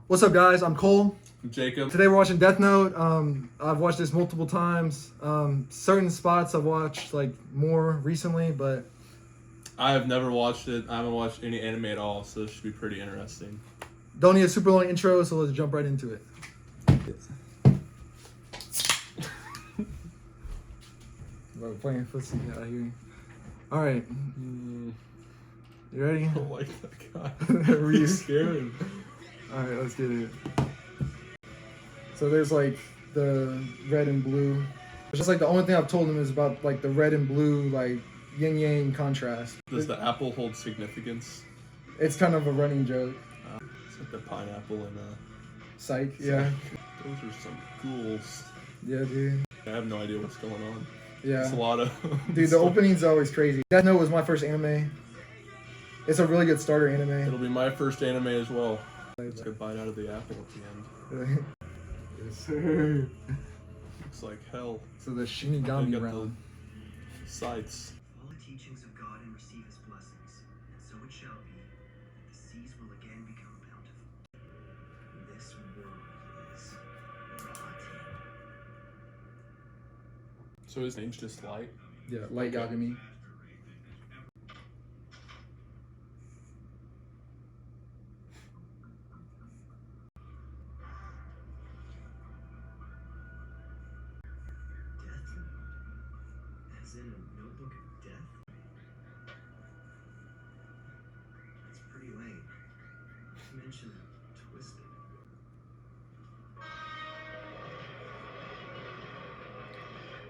What's up, guys? I'm Cole. I'm Jacob. Today we're watching Deathnote. I've watched this multiple times. Certain spots I've watched like more recently, but I have never watched it. I haven't watched any anime at all, so this should be pretty interesting. don't need a super long intro, so let's jump right into it. We're playing footsie out here. All right, you ready? I don't like that guy. Were you scared? All right, let's get it. So there's like the red and blue. It's just like the only thing I've told him is about like the red and blue, like yin yang contrast. Does the apple hold significance? It's kind of a running joke. It's like the pineapple and Psych, yeah. Those are some ghouls. Yeah, dude. I have no idea what's going on. Yeah. It's a lot of... Dude, the opening's always crazy. Deathnote was my first anime. It's a really good starter anime. It'll be my first anime as well. Let's get a bite out of the apple at the end. Yes, sir. Looks like hell. So the They Shinigami got round. the sights. Follow the teachings of God and receive his blessings, and so it shall be. The seas will again become bountiful. This world is rotting. So his name's just Light? Yeah, Light Yagami. Deathnote? As in a notebook of death? That's pretty lame. Not to mention twisted.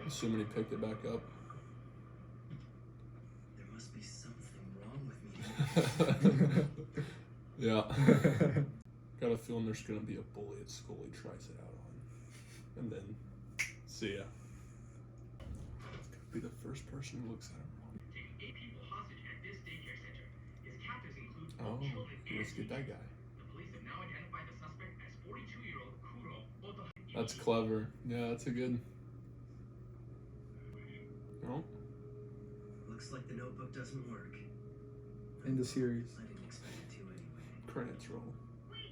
Assuming he picked it back up. There must be something wrong with me. Yeah. Got a feeling there's gonna be a bully at school he tries it out on. And then, see ya. Could be the first person who looks at him. Taking 8 people hostage at this daycare center. His captors include Oh, both children and let's get that guy. The police have now identified the suspect as 42-year-old Kuro Oto. That's clever. Yeah, that's a good. Oh, Looks like the notebook doesn't work. In the series. I didn't expect it to anyway. credits roll.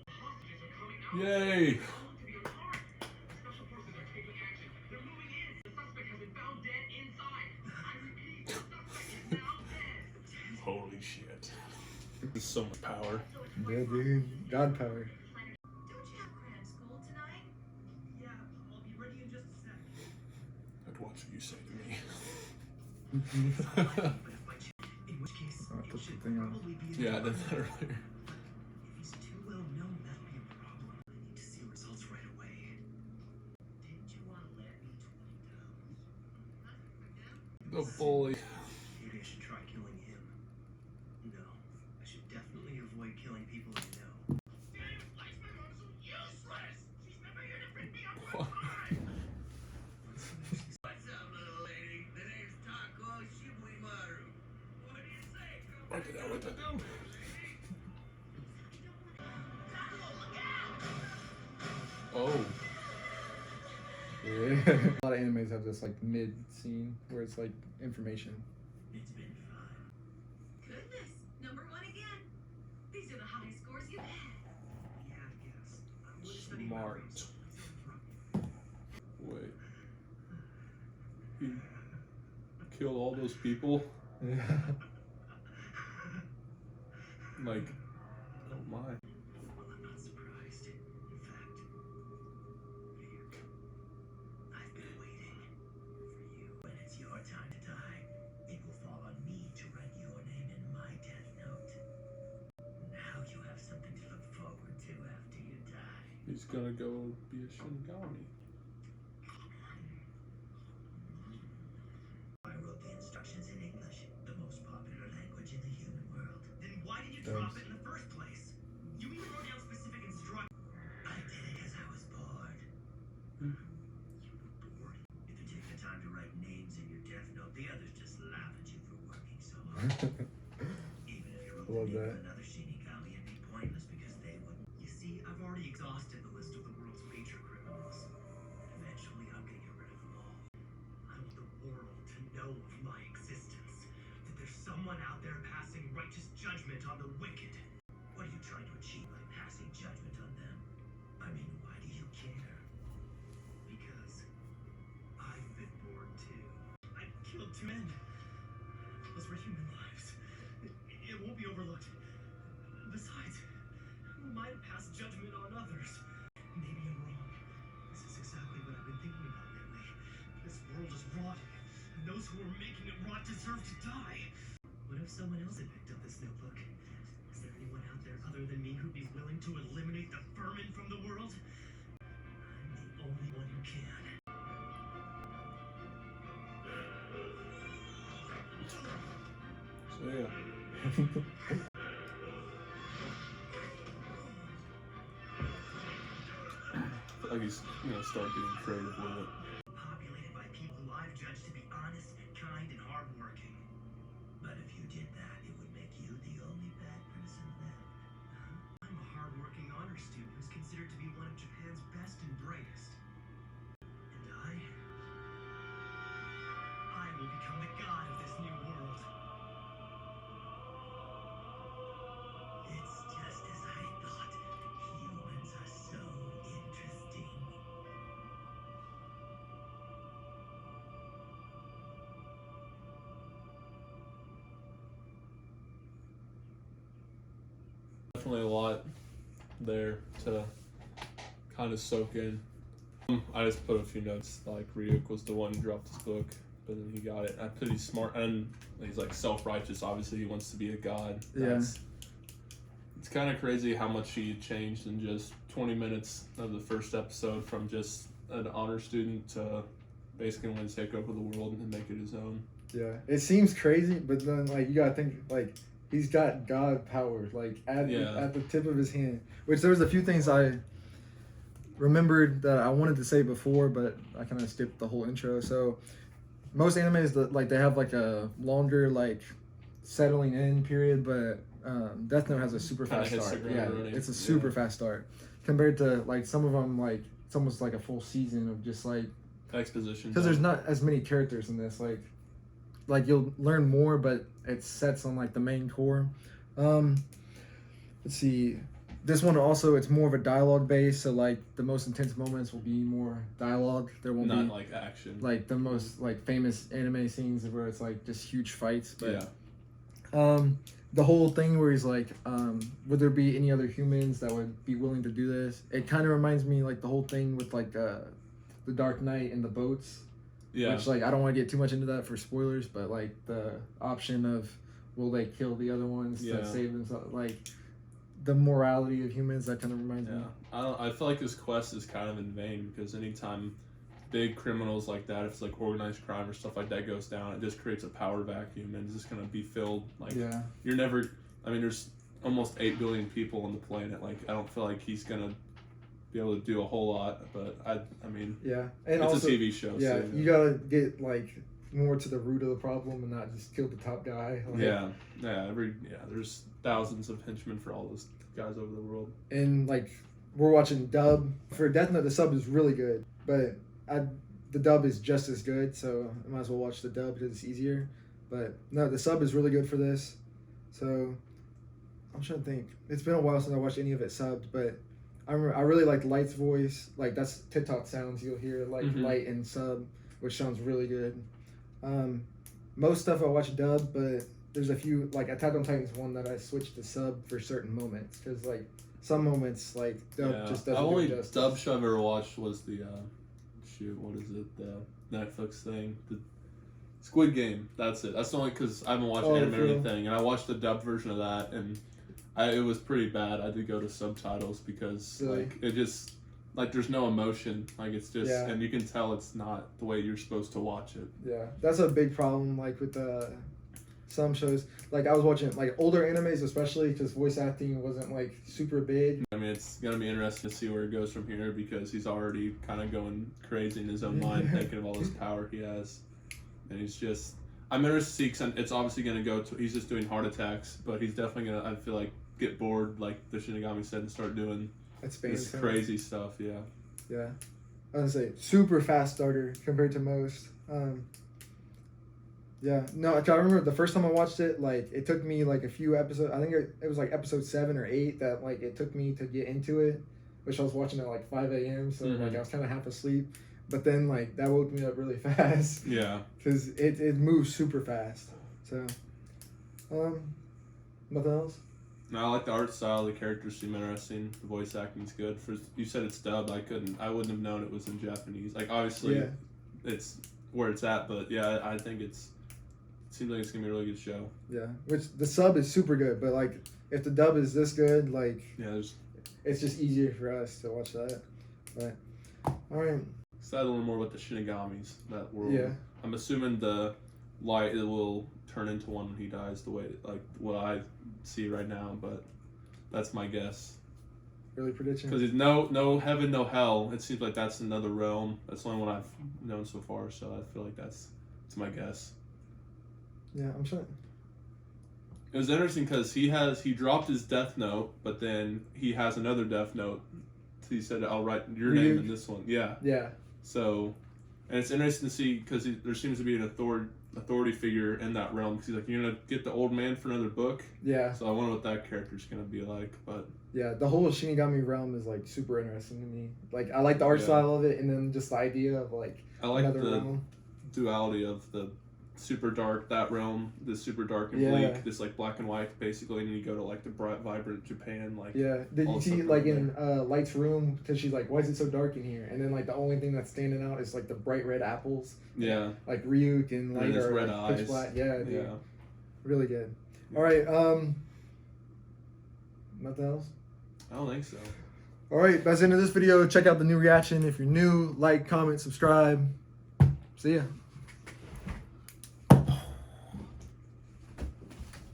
Hostages are coming out. Yay! To the alarm. The special forces are taking action. They're moving in. The suspect has been found dead inside. I repeat, the suspect is now dead. Holy shit. There's so much power. Yeah, dude. God power. Don't you have cram school tonight? Yeah, I'll be ready in just a sec. I'd watch what you say to me. But if by in which case, Oh, I it took should the thing out. probably be Yeah, I did that earlier. If he's too well known, that'd be a problem. I need to see results right away. Didn't you want to let me $20? The bully. Maybe I should try killing him. No, I should definitely avoid killing people I know. Damn, Iceman are so useless. She's never here to bring me up What? What's up, little lady? The name's Taco Shibuimaru. What do you say? What did I do? Oh. Yeah. A lot of animes have this like mid scene where it's like information. It's been fun. Goodness, number 1 again. These are the highest scores you've had. Yeah, I guess. I would study my Smart. research. Wait. He killed all those people? Yeah. Like, oh my. Well, I'm not surprised. In fact, here. I've been waiting for you. When it's your time to die, it will fall on me to write your name in my death note. Now you have something to look forward to after you die. He's gonna go be a Shinigami. I wrote the instructions in English, the most popular language in the human world. Then why did you drop it in the first place? You even wrote down specific instructions. I did it because I was bored. You were bored? If you take the time to write names in your death note, the others just laugh at you for working so hard. Even if you wrote Love the name that. of another Shinigami, it'd be pointless because they wouldn't. You see, I've already exhausted the list of the world's major criminals. Eventually, I'm gonna get rid of them all. I want the world to know of my existence. That there's someone out there passing righteous judgment on the wicked. What are you trying to achieve by passing judgment on them? two men. Those were human lives. It won't be overlooked. Besides, who might have passed judgment on others? Maybe I'm wrong. This is exactly what I've been thinking about lately. This world is rotting, and those who are making it rot deserve to die. What if someone else had picked up this notebook? Is there anyone out there other than me who'd be willing to eliminate the vermin from the world? I'm the only one who can. So yeah. I feel like he's start getting creative with it. Populated by people who I've judged to be honest, kind, and hardworking. But if you did that, it would make you the only bad person left. I'm a hardworking honor student who's considered to be one of Japan's best and brightest. And I will become the god of this new world. It's just as I thought. Humans are so interesting. Definitely a lot there to kind of soak in. I just put a few notes, like Ryuk was the one who dropped his book, but then he got it. I put he's smart, and he's like self-righteous. Obviously, he wants to be a god. It's kind of crazy how much he changed in just 20 minutes of the first episode, from just an honor student to basically wanting to take over the world and make it his own. Yeah, it seems crazy, but then like you gotta think like he's got God powers like at the tip of his hand. Which there was a few things I remembered that I wanted to say before, but I kind of skipped the whole intro. So most animes that like they have like a longer like settling in period, but Deathnote has a super fast start. Yeah, it's a super fast start compared to like some of them like it's almost like a full season of just like exposition. Because there's not as many characters in this. Like you'll learn more, but it sets on like the main core. Let's see. This one also, it's more of a dialogue base, so like the most intense moments will be more dialogue. There won't not be like action. Like the most like famous anime scenes where it's like just huge fights. But the whole thing where he's like, would there be any other humans that would be willing to do this? It kind of reminds me like the whole thing with like the Dark Knight and the boats. Yeah. Which like I don't want to get too much into that for spoilers, but like the option of will they kill the other ones to save themselves, like the morality of humans, that kind of reminds me. I feel like this quest is kind of in vain, because anytime big criminals like that, if it's like organized crime or stuff like that goes down, it just creates a power vacuum, and it's just gonna be filled. Like you're never. I mean, there's almost 8 billion people on the planet. Like I don't feel like he's gonna be able to do a whole lot, but I mean, and it's also a TV show. Yeah, so, you gotta get like more to the root of the problem and not just kill the top guy. Like, there's thousands of henchmen for all those guys over the world. And like we're watching dub for Deathnote. The sub is really good, but the dub is just as good, so I might as well watch the dub because it's easier. But no, the sub is really good for this. So I'm trying to think. It's been a while since I watched any of it subbed, but I really like Light's voice. Like that's TikTok sounds you'll hear like Light and sub, which sounds really good. Most stuff I watch dub, but there's a few like Attack on Titan's one that I switched to sub for certain moments, because like some moments like dub just doesn't. The only dub show I've ever watched was the what is it, the Netflix thing, the Squid Game. That's it. That's the only, because I haven't watched anime or anything, and I watched the dubbed version of that, and it was pretty bad. I had to go to subtitles because like it just like there's no emotion. Like it's just and you can tell it's not the way you're supposed to watch it. Yeah, that's a big problem. Like with some shows, like I was watching like older animes, especially because voice acting wasn't like super big. I mean, it's gonna be interesting to see where it goes from here, because he's already kind of going crazy in his own mind, thinking of all this power he has, and he's just. I'm interested to see, it's obviously gonna go to. He's just doing heart attacks, but he's definitely gonna. I feel like get bored, like the Shinigami said, and start doing this crazy stuff. Yeah. Yeah, I was gonna say super fast starter compared to most. Yeah, no, I remember the first time I watched it, like, it took me, like, a few episodes, I think it was, like, episode 7 or 8 that, like, it took me to get into it, which I was watching at, like, 5 a.m., so, like, I was kind of half asleep, but then like that woke me up really fast Yeah. because it moves super fast. So, nothing else. No, I like the art style. The characters seem interesting. The voice acting's good. For you said it's dubbed. I wouldn't have known it was in Japanese. Like obviously, Yeah. it's where it's at. But yeah, I think it seems like it's gonna be a really good show. Yeah, which the sub is super good, but like if the dub is this good, like Yeah, it's just easier for us to watch that. But all right, excited a little more about the Shinigamis. That world. Yeah. I'm assuming the light it will turn into one when he dies. The way like what I see right now, but that's my guess. early prediction. Because it's no heaven, no hell. It seems like that's another realm. That's the only one I've known so far. So I feel like that's my guess. Yeah, I'm sure. It was interesting because he dropped his Death Note, but then he has another Death Note. He said, "I'll write your name in this one." Yeah. Yeah, So, and it's interesting to see because there seems to be an authority figure in that realm. Because he's like, "You're gonna get the old man for another book." yeah, So I wonder what that character's gonna be like. But yeah. The whole Shinigami realm is like super interesting to me. Like I like the art Yeah. style of it, and then just the idea of like I like another the realm. duality of the super dark that realm, the super dark and Yeah. bleak, this like black and white basically, and then you go to like the bright, vibrant Japan, like Yeah, did all you the see stuff like around in Light's room because she's like, why is it so dark in here? And then like the only thing that's standing out is like the bright red apples. yeah, Like Ryuk and And Light his are red like, eyes. pitch black. Yeah, dude. yeah. Really good. All right, nothing else. I don't think so. All right, that's the end of this video. Check out the new reaction. If you're new, like, comment, subscribe. See ya.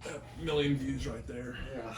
$1 million views right there. Yeah.